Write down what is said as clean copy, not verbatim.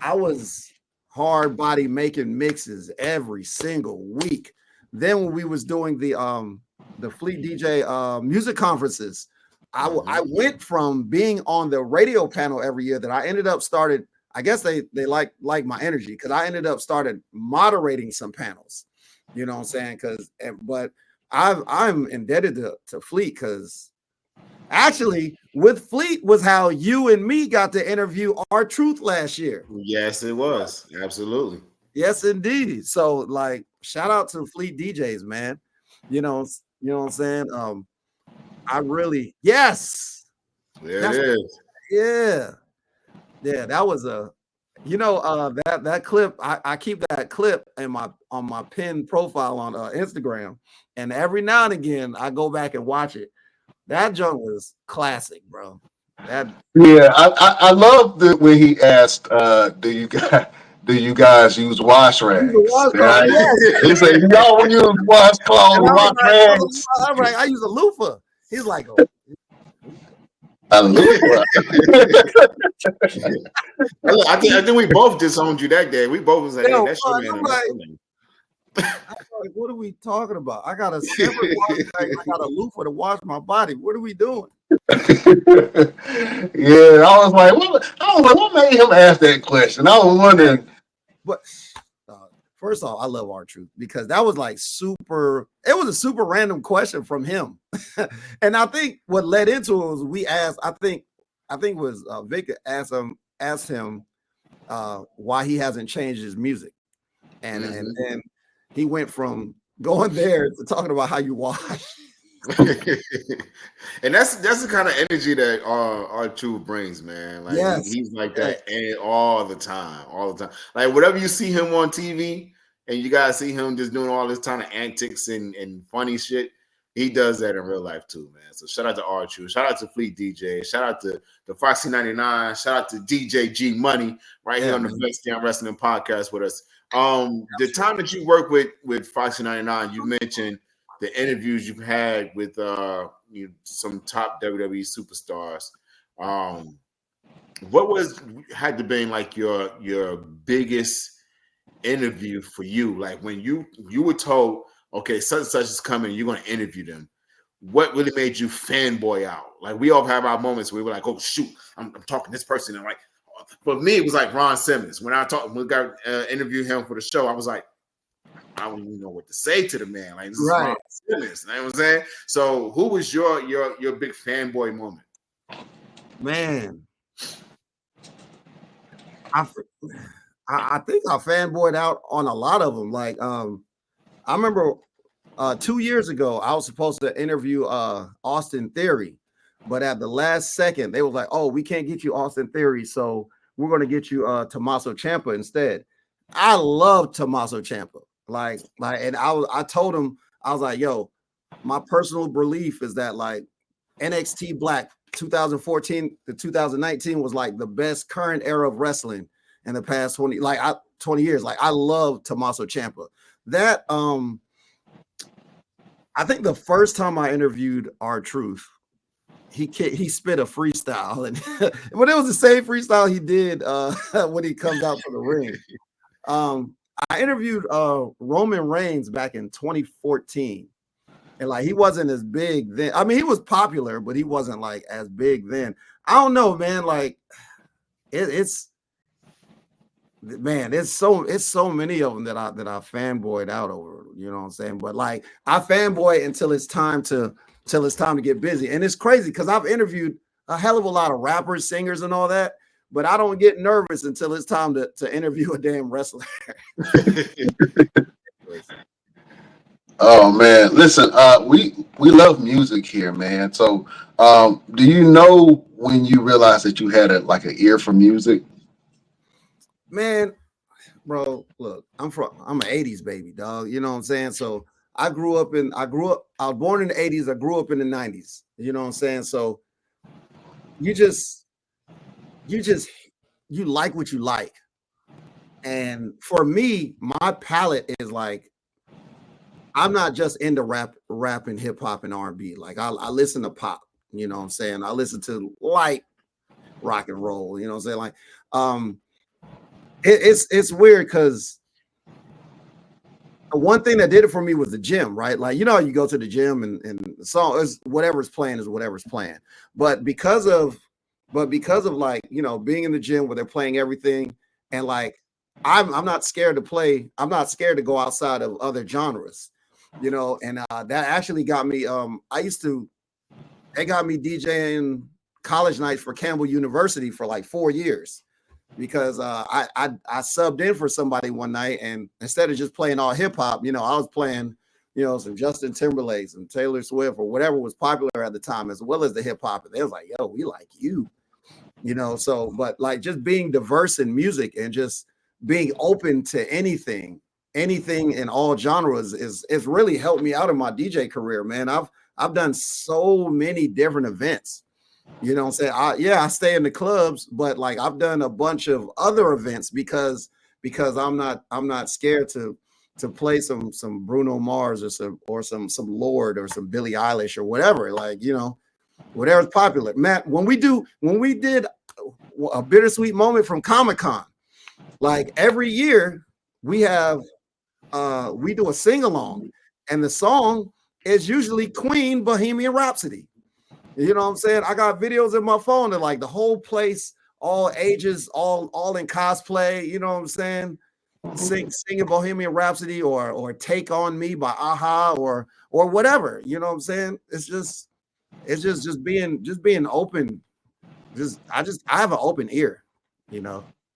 I was hard body making mixes every single week. Then when we was doing the Fleet DJ music conferences, I went from being on the radio panel every year that I ended up started. I guess they like my energy because I ended up started moderating some panels. You know what I'm saying? But I'm indebted to Fleet because actually with Fleet was how you and me got to interview R-Truth last year. Yes, it was. Absolutely. Yes, indeed. So like shout out to Fleet DJs, man. You know what I'm saying? I really yes. There it That's is. yeah. Yeah, that was a that clip. I keep that clip in my on my pinned profile on Instagram, and every now and again I go back and watch it. That junk was classic, bro. That Yeah, I love the when he asked, do you guys use wash he's a rags? washcloth, Right? yes. He said, y'all use washcloths, And wash rags. I was like, I use a loofah. He's like, oh, A loofah. I think we both disowned you that day. We both was like, "Hey, yo, that's your man." I'm like, what are we talking about? I got a separate wash bag. I got a loofah to wash my body. What are we doing? Yeah, what made him ask that question? I was wondering. But first off, I love R-Truth because that was like super. It was a super random question from him, and I think what led into it was we asked. I think it was Vic asked him why he hasn't changed his music, and then he went from going there to talking about how you wash. And that's the kind of energy that our truth brings, man. Like Yes, he's like yes. that and all the time. Like whatever you see him on TV, and you guys see him just doing all this kind of antics and funny shit. He does that in real life too, man. So shout out to R Truth, shout out to Fleet DJ, shout out to the Foxy 99, shout out to DJ G Money right here on the Best Damn Wrestling podcast with us. The time that you work with Foxy 99, you mentioned the interviews you've had with some top WWE superstars. What had to be like your biggest interview for you? Like when you were told, okay, such and such is coming, you're going to interview them. What really made you fanboy out? Like we all have our moments where we're like, oh shoot, I'm talking to this person, and like, for me, it was like Ron Simmons. When we got interviewed him for the show, I was like, I don't even know what to say to the man. Like this is Ron Simmons. You know what I'm saying? So who was your big fanboy moment? Man, I think I fanboyed out on a lot of them. Like I remember 2 years ago, I was supposed to interview Austin Theory, but at the last second, they was like, "Oh, we can't get you Austin Theory, so we're going to get you Tommaso Ciampa instead." I love Tommaso Ciampa. And I told him, I was like, "Yo, my personal belief is that like NXT Black 2014 to 2019 was like the best current era of wrestling in the past 20 years. Like I love Tommaso Ciampa. That I think the first time I interviewed R-Truth, he spit a freestyle, and but it was the same freestyle he did when he comes out to the ring. I interviewed Roman Reigns back in 2014, and like he wasn't as big then. I mean, he was popular, but he wasn't like as big then. I don't know, man. Like it's so many of them that I fanboyed out over. You know what I'm saying? But like I fanboy until it's time to get busy, and it's crazy because I've interviewed a hell of a lot of rappers, singers, and all that. But I don't get nervous until it's time to interview a damn wrestler. Oh man, listen, we love music here, man. So, do you know when you realized that you had an ear for music? Man, bro, look, I'm an 80s baby, dog. You know what I'm saying? So I was born in the 80s, I grew up in the 90s. You know what I'm saying? So you like what you like. And for me, my palette is like I'm not just into rap and hip hop and R&B. Like I listen to pop, you know what I'm saying? I listen to light rock and roll, you know what I'm saying? Like it's weird because the one thing that did it for me was the gym, right? Like, you know, you go to the gym and the song is whatever's playing is whatever's playing. But because of like, you know, being in the gym where they're playing everything, and like I'm not scared to play, I'm not scared to go outside of other genres, you know, and that actually got me they got me DJing college nights for Campbell University for like 4 years. Because I subbed in for somebody one night, and instead of just playing all hip hop, you know, I was playing, you know, some Justin Timberlake, some Taylor Swift, or whatever was popular at the time, as well as the hip hop. And they was like, "Yo, we like you," you know. So, but like just being diverse in music and just being open to anything in all genres is really helped me out in my DJ career, man. I've done so many different events. You know what I'm saying? I stay in the clubs, but like I've done a bunch of other events because I'm not scared to play some Bruno Mars or some Lord or some Billie Eilish or whatever. Like, you know, whatever's popular. Matt, when we did a bittersweet moment from Comic-Con, like every year we do a sing-along, and the song is usually Queen Bohemian Rhapsody. You know what I'm saying? I got videos in my phone that like the whole place, all ages, all in cosplay. You know what I'm saying? Singing Bohemian Rhapsody or Take on Me by Aha or whatever. You know what I'm saying? It's just being open. I have an open ear. You know.